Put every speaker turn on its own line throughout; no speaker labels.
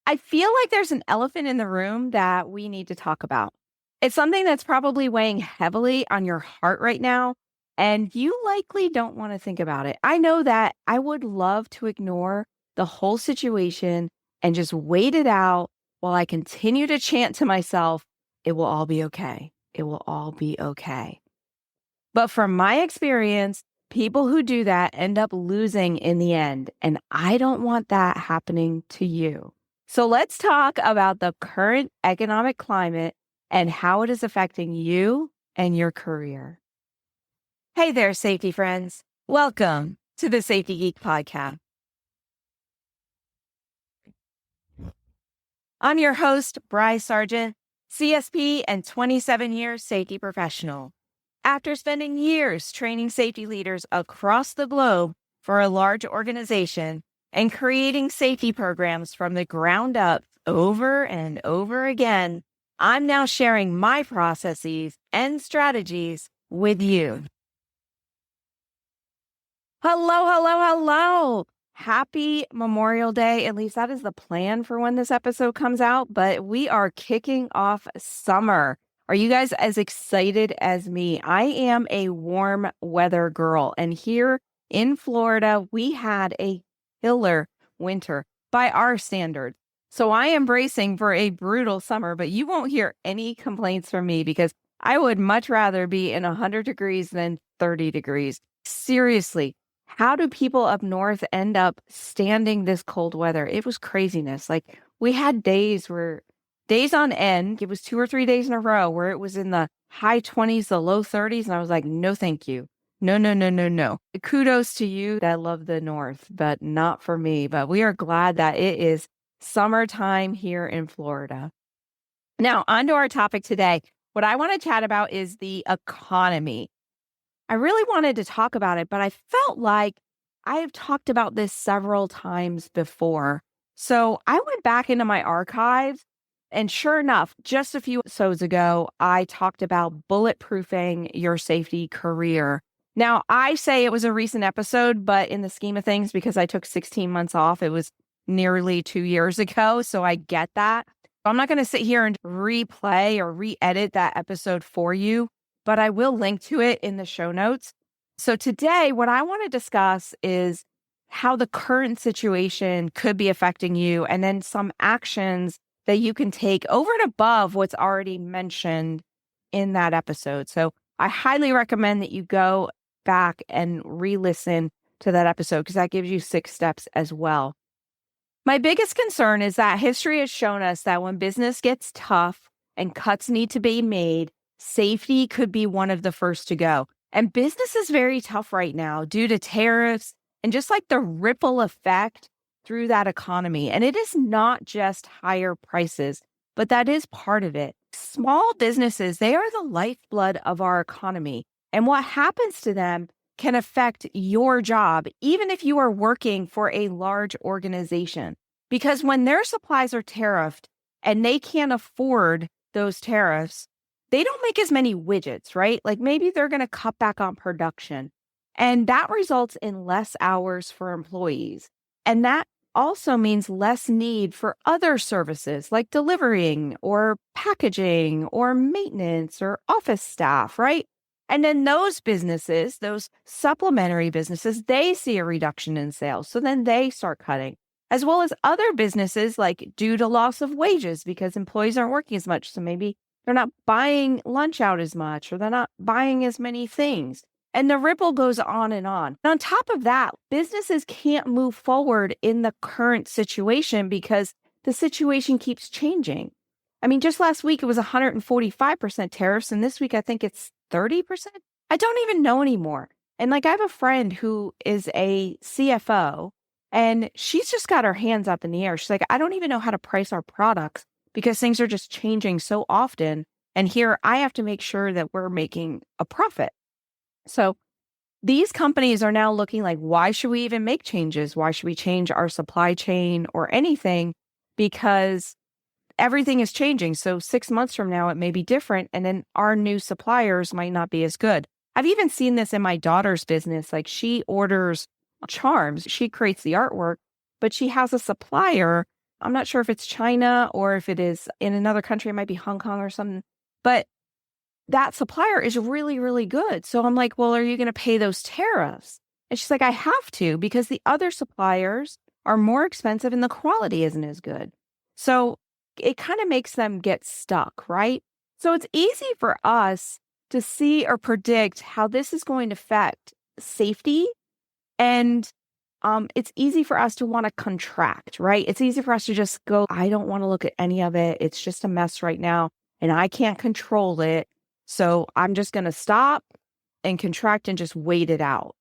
I feel like there's an elephant in the room that we need to talk about. It's something that's probably weighing heavily on your heart right now, and you likely don't want to think about it. I know that I would love to ignore the whole situation and just wait it out while I continue to chant to myself, it will all be okay. It will all be okay. But from my experience, people who do that end up losing in the end. And I don't want that happening to you. So let's talk about the current economic climate and how it is affecting you and your career. Hey there, safety friends. Welcome to the Safety Geek podcast. I'm your host, Brye Sargent, CSP and 27-year safety professional. After spending years training safety leaders across the globe for a large organization and creating safety programs from the ground up over and over again, I'm now sharing my processes and strategies with you. Hello. Happy Memorial Day. At least that is the plan for when this episode comes out, but we are kicking off summer. Are you guys as excited as me? I am a warm weather girl, and here in Florida, we had a killer winter by our standards. So I am bracing for a brutal summer, but you won't hear any complaints from me because I would much rather be in 100 degrees than 30 degrees. Seriously. How do people up north end up standing this cold weather? It was craziness. Like we had days on end, it was 2 or 3 days in a row where it was in the high 20s, the low 30s. And I was like, no, thank you. No. Kudos to you that love the north, but not for me. But we are glad that it is summertime here in Florida. Now, on to our topic today. What I want to chat about is the economy. I really wanted to talk about it, but I felt like I have talked about this several times before. So I went back into my archives, and sure enough, just a few episodes ago, I talked about bulletproofing your safety career. Now, I say it was a recent episode, but in the scheme of things, because I took 16 months off, it was nearly 2 years ago. So I get that. I'm not going to sit here and replay or re-edit that episode for you, but I will link to it in the show notes. So today, what I want to discuss is how the current situation could be affecting you and then some actions that you can take over and above what's already mentioned in that episode. So I highly recommend that you go back and re-listen to that episode because that gives you 6 steps as well. My biggest concern is that history has shown us that when business gets tough and cuts need to be made, safety could be one of the first to go. And business is very tough right now due to tariffs and just like the ripple effect through that economy. And it is not just higher prices, but that is part of it. Small businesses, they are the lifeblood of our economy. And what happens to them can affect your job, even if you are working for a large organization. Because when their supplies are tariffed and they can't afford those tariffs, they don't make as many widgets, right? Like maybe they're going to cut back on production. And that results in less hours for employees. And that also means less need for other services like delivering or packaging or maintenance or office staff, right? And then those businesses, those supplementary businesses, they see a reduction in sales. So then they start cutting, as well as other businesses like due to loss of wages because employees aren't working as much. So maybe they're not buying lunch out as much or they're not buying as many things. And the ripple goes on and on. And on top of that, businesses can't move forward in the current situation because the situation keeps changing. I mean, just last week it was 145% tariffs, and this week I think it's 30%. I don't even know anymore. And like I have a friend who is a CFO, and she's just got her hands up in the air. She's like, I don't even know how to price our products because things are just changing so often. And here I have to make sure that we're making a profit. So these companies are now looking like, why should we even make changes? Why should we change our supply chain or anything? Because everything is changing. So 6 months from now, it may be different. And then our new suppliers might not be as good. I've even seen this in my daughter's business. Like she orders charms, she creates the artwork, but she has a supplier I'm not sure if it's China or if it is in another country, it might be Hong Kong or something, but that supplier is really, really good. So I'm like, well, are you going to pay those tariffs? And she's like, I have to because the other suppliers are more expensive and the quality isn't as good. So it kind of makes them get stuck, right? So it's easy for us to see or predict how this is going to affect safety. And it's easy for us to want to contract, right? It's easy for us to just go, I don't want to look at any of it. It's just a mess right now and I can't control it. So I'm just going to stop and contract and just wait it out.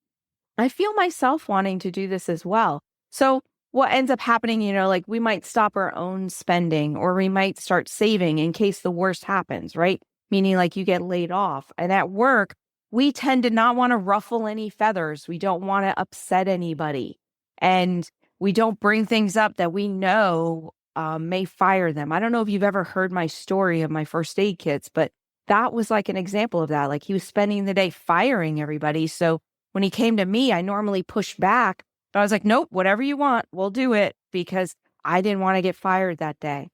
I feel myself wanting to do this as well. So what ends up happening, like we might stop our own spending or we might start saving in case the worst happens, right? Meaning like you get laid off. And at work, we tend to not want to ruffle any feathers. We don't want to upset anybody. And we don't bring things up that we know may fire them. I don't know if you've ever heard my story of my first aid kits, but that was like an example of that. Like he was spending the day firing everybody. So when he came to me, I normally pushed back, but I was like, nope, whatever you want, we'll do it because I didn't want to get fired that day.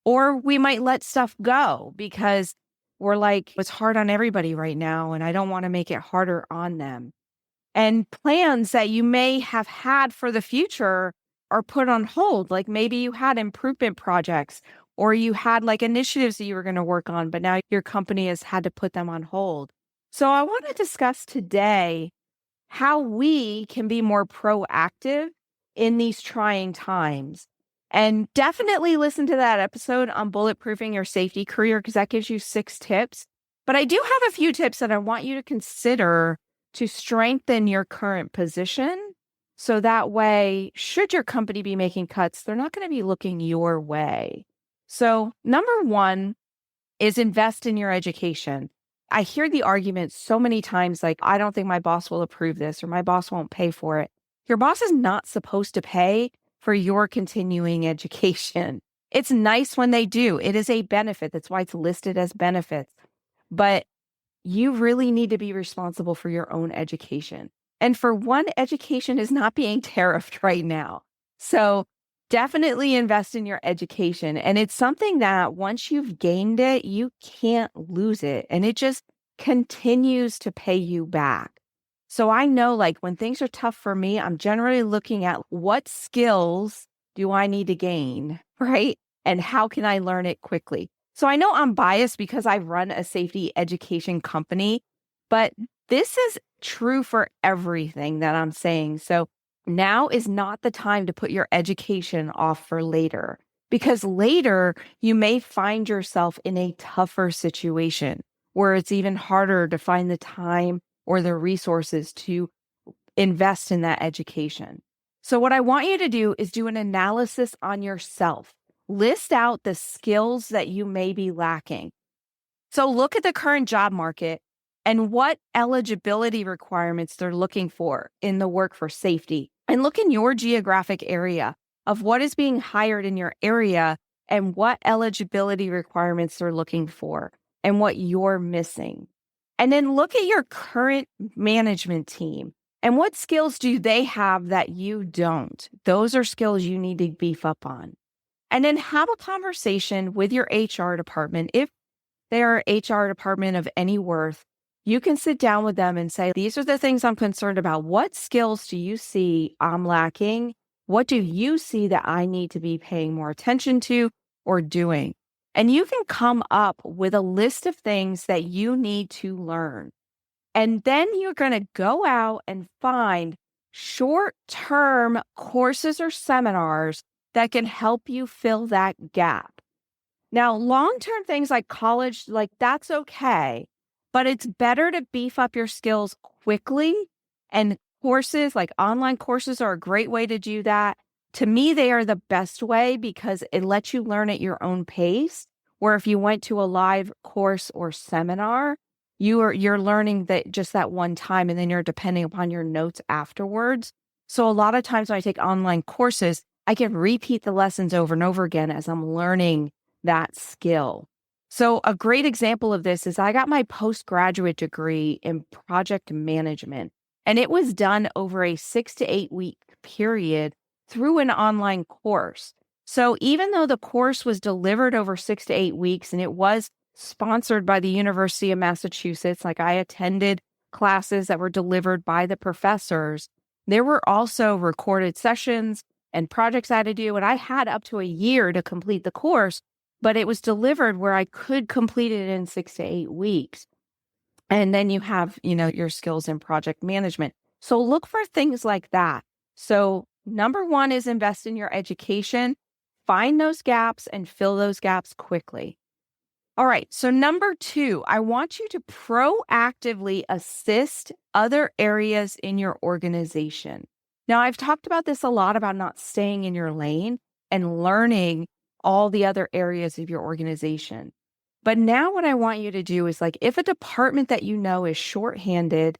Or we might let stuff go because we're like, it's hard on everybody right now, and I don't want to make it harder on them. And plans that you may have had for the future are put on hold. Like maybe you had improvement projects or you had like initiatives that you were going to work on, but now your company has had to put them on hold. So I want to discuss today how we can be more proactive in these trying times. And definitely listen to that episode on bulletproofing your safety career because that gives you 6 tips. But I do have a few tips that I want you to consider to strengthen your current position. So that way, should your company be making cuts, they're not going to be looking your way. So number 1 is invest in your education. I hear the argument so many times like, I don't think my boss will approve this or my boss won't pay for it. Your boss is not supposed to pay for your continuing education. It's nice when they do. It is a benefit. That's why it's listed as benefits. But you really need to be responsible for your own education. And for one, education is not being tariffed right now. So definitely invest in your education. And it's something that once you've gained it, you can't lose it. And it just continues to pay you back. So I know like when things are tough for me, I'm generally looking at what skills do I need to gain, right? And how can I learn it quickly? So I know I'm biased because I run a safety education company, but this is true for everything that I'm saying. So now is not the time to put your education off for later, because later you may find yourself in a tougher situation where it's even harder to find the time or the resources to invest in that education. So what I want you to do is do an analysis on yourself. List out the skills that you may be lacking. So look at the current job market and what eligibility requirements they're looking for in the work for safety. And look in your geographic area of what is being hired in your area and what eligibility requirements they're looking for and what you're missing. And then look at your current management team and what skills do they have that you don't. Those are skills you need to beef up on. And then have a conversation with your HR department. If they are HR department of any worth, you can sit down with them and say, these are the things I'm concerned about. What skills do you see I'm lacking? What do you see that I need to be paying more attention to or doing? And you can come up with a list of things that you need to learn. And then you're going to go out and find short-term courses or seminars that can help you fill that gap. Now, long-term things like college, like that's okay, but it's better to beef up your skills quickly. And courses like online courses are a great way to do that. To me, they are the best way because it lets you learn at your own pace. Where if you went to a live course or seminar, you're learning that just that one time and then you're depending upon your notes afterwards. So a lot of times when I take online courses, I can repeat the lessons over and over again as I'm learning that skill. So a great example of this is I got my postgraduate degree in project management, and it was done over a 6 to 8 week period through an online course. So even though the course was delivered over 6 to 8 weeks and it was sponsored by the University of Massachusetts, like I attended classes that were delivered by the professors, there were also recorded sessions and projects I had to do. And I had up to a year to complete the course, but it was delivered where I could complete it in 6 to 8 weeks. And then you have, your skills in project management. So look for things like that. So number one is invest in your education, find those gaps and fill those gaps quickly. All right. So number two, I want you to proactively assist other areas in your organization. Now, I've talked about this a lot about not staying in your lane and learning all the other areas of your organization. But now what I want you to do is if a department that you know is shorthanded,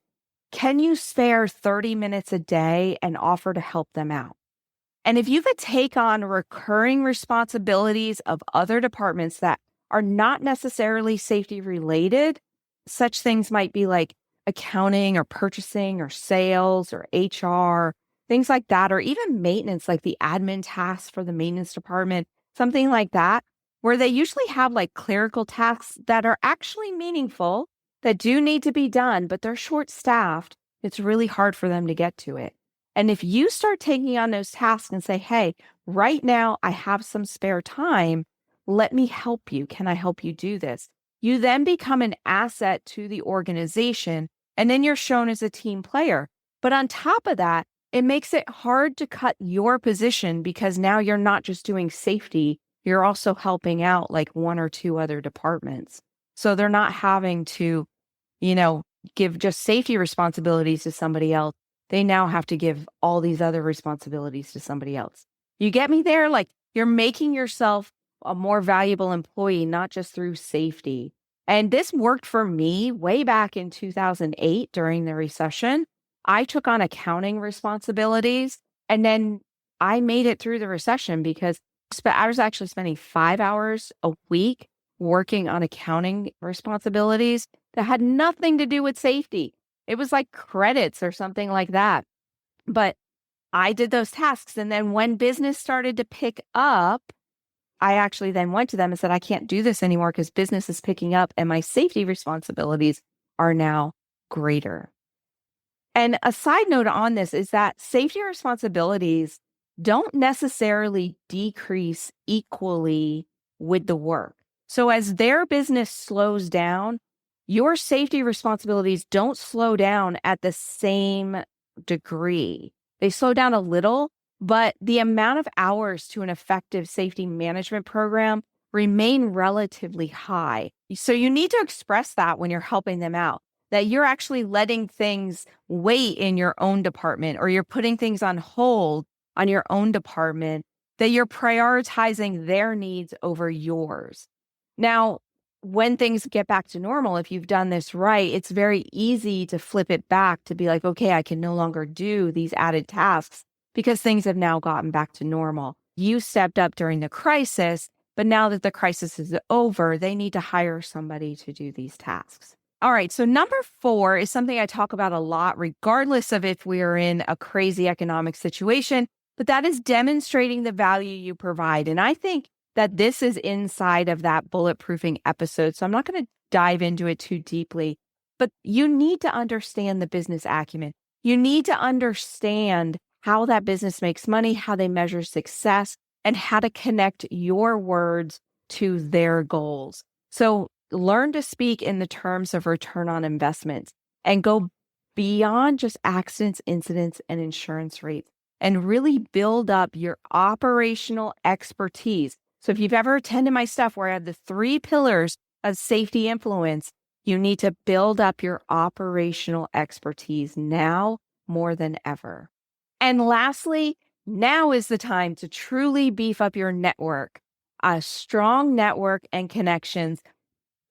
can you spare 30 minutes a day and offer to help them out? And if you could take on recurring responsibilities of other departments that are not necessarily safety related, such things might be like accounting or purchasing or sales or HR, things like that, or even maintenance, like the admin tasks for the maintenance department, something like that, where they usually have clerical tasks that are actually meaningful, that do need to be done, but they're short staffed. It's really hard for them to get to it. And if you start taking on those tasks and say, hey, right now I have some spare time, let me help you. Can I help you do this? You then become an asset to the organization, and then you're shown as a team player. But on top of that, it makes it hard to cut your position because now you're not just doing safety, you're also helping out one or two other departments. So they're not having to, give just safety responsibilities to somebody else. They now have to give all these other responsibilities to somebody else. You get me there? You're making yourself a more valuable employee, not just through safety. And this worked for me way back in 2008 during the recession. I took on accounting responsibilities, and then I made it through the recession because I was actually spending 5 hours a week working on accounting responsibilities that had nothing to do with safety. It was like credits or something like that. But I did those tasks. And then when business started to pick up, I actually then went to them and said, I can't do this anymore because business is picking up and my safety responsibilities are now greater. And a side note on this is that safety responsibilities don't necessarily decrease equally with the work. So as their business slows down, your safety responsibilities don't slow down at the same degree. They slow down a little, but the amount of hours to an effective safety management program remain relatively high. So you need to express that when you're helping them out, that you're actually letting things wait in your own department, or you're putting things on hold on your own department, that you're prioritizing their needs over yours. Now, when things get back to normal, if you've done this right, it's very easy to flip it back to be like, okay, I can no longer do these added tasks because things have now gotten back to normal. You stepped up during the crisis, but now that the crisis is over, they need to hire somebody to do these tasks. All right. So number 4 is something I talk about a lot, regardless of if we are in a crazy economic situation, but that is demonstrating the value you provide. And I think that this is inside of that bulletproofing episode. So I'm not going to dive into it too deeply, but you need to understand the business acumen. You need to understand how that business makes money, how they measure success, and how to connect your words to their goals. So learn to speak in the terms of return on investments and go beyond just accidents, incidents, and insurance rates, and really build up your operational expertise. So if you've ever attended my stuff where I have the 3 pillars of safety influence, you need to build up your operational expertise now more than ever. And lastly, now is the time to truly beef up your network. A strong network and connections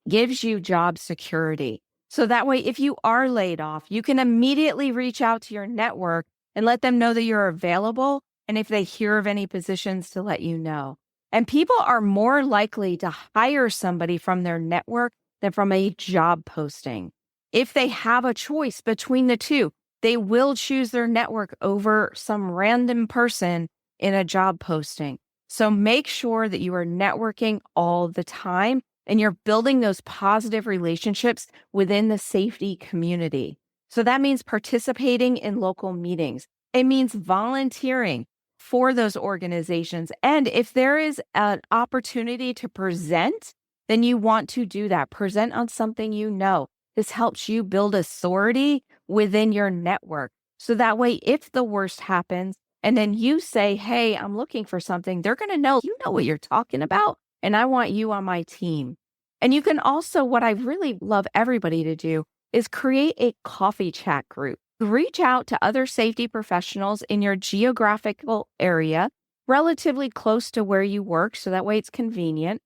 gives you job security. So that way, if you are laid off, you can immediately reach out to your network and let them know that you're available. And if they hear of any positions, to let you know. And people are more likely to hire somebody from their network than from a job posting. If they have a choice between the two, they will choose their network over some random person in a job posting. So make sure that you are networking all the time and you're building those positive relationships within the safety community. So that means participating in local meetings. It means volunteering for those organizations. And if there is an opportunity to present, then you want to do that. Present on something you know. This helps you build authority within your network. So that way, if the worst happens, and then you say, hey, I'm looking for something, they're going to know you know what you're talking about. And I want you on my team. And you can also, what I really love everybody to do is create a coffee chat group. Reach out to other safety professionals in your geographical area, relatively close to where you work, so that way it's convenient,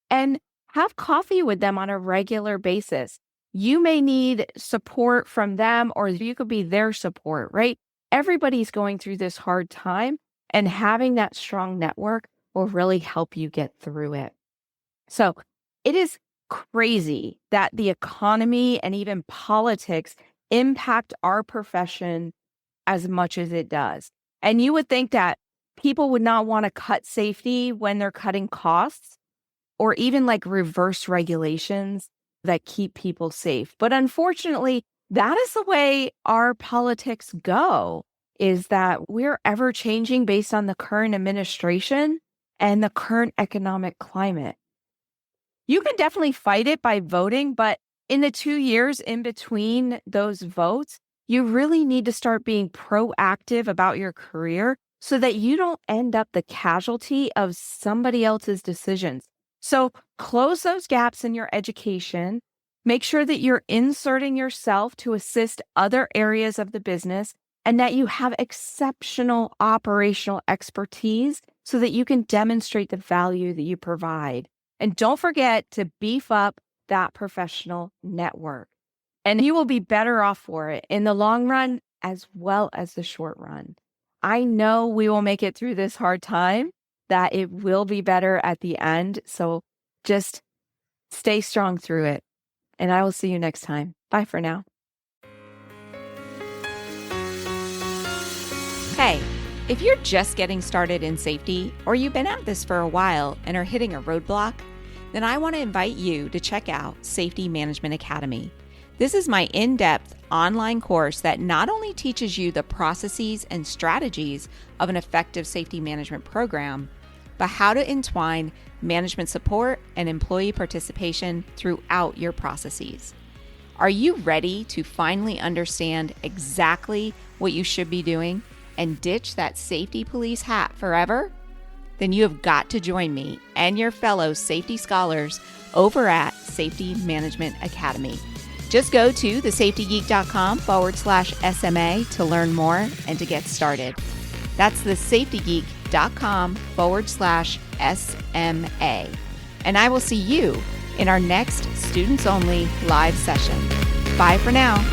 and have coffee with them on a regular basis. You may need support from them, or you could be their support, right? Everybody's going through this hard time, and having that strong network will really help you get through it. So it is crazy that the economy and even politics impact our profession as much as it does. And you would think that people would not want to cut safety when they're cutting costs or even like reverse regulations that keep people safe. But unfortunately, that is the way our politics go, is that we're ever changing based on the current administration and the current economic climate. You can definitely fight it by voting, but in the 2 years in between those votes, you really need to start being proactive about your career so that you don't end up the casualty of somebody else's decisions. So close those gaps in your education. Make sure that you're inserting yourself to assist other areas of the business and that you have exceptional operational expertise so that you can demonstrate the value that you provide. And don't forget to beef up that professional network. And you will be better off for it in the long run as well as the short run. I know we will make it through this hard time, that it will be better at the end. So just stay strong through it. And I will see you next time. Bye for now.
Hey, if you're just getting started in safety, or you've been at this for a while and are hitting a roadblock, then I want to invite you to check out Safety Management Academy. This is my in-depth online course that not only teaches you the processes and strategies of an effective safety management program, but how to entwine management support and employee participation throughout your processes. Are you ready to finally understand exactly what you should be doing and ditch that safety police hat forever? Then you have got to join me and your fellow safety scholars over at Safety Management Academy. Just go to thesafetygeek.com/SMA to learn more and to get started. That's thesafetygeek.com/SMA. And I will see you in our next students only live session. Bye for now.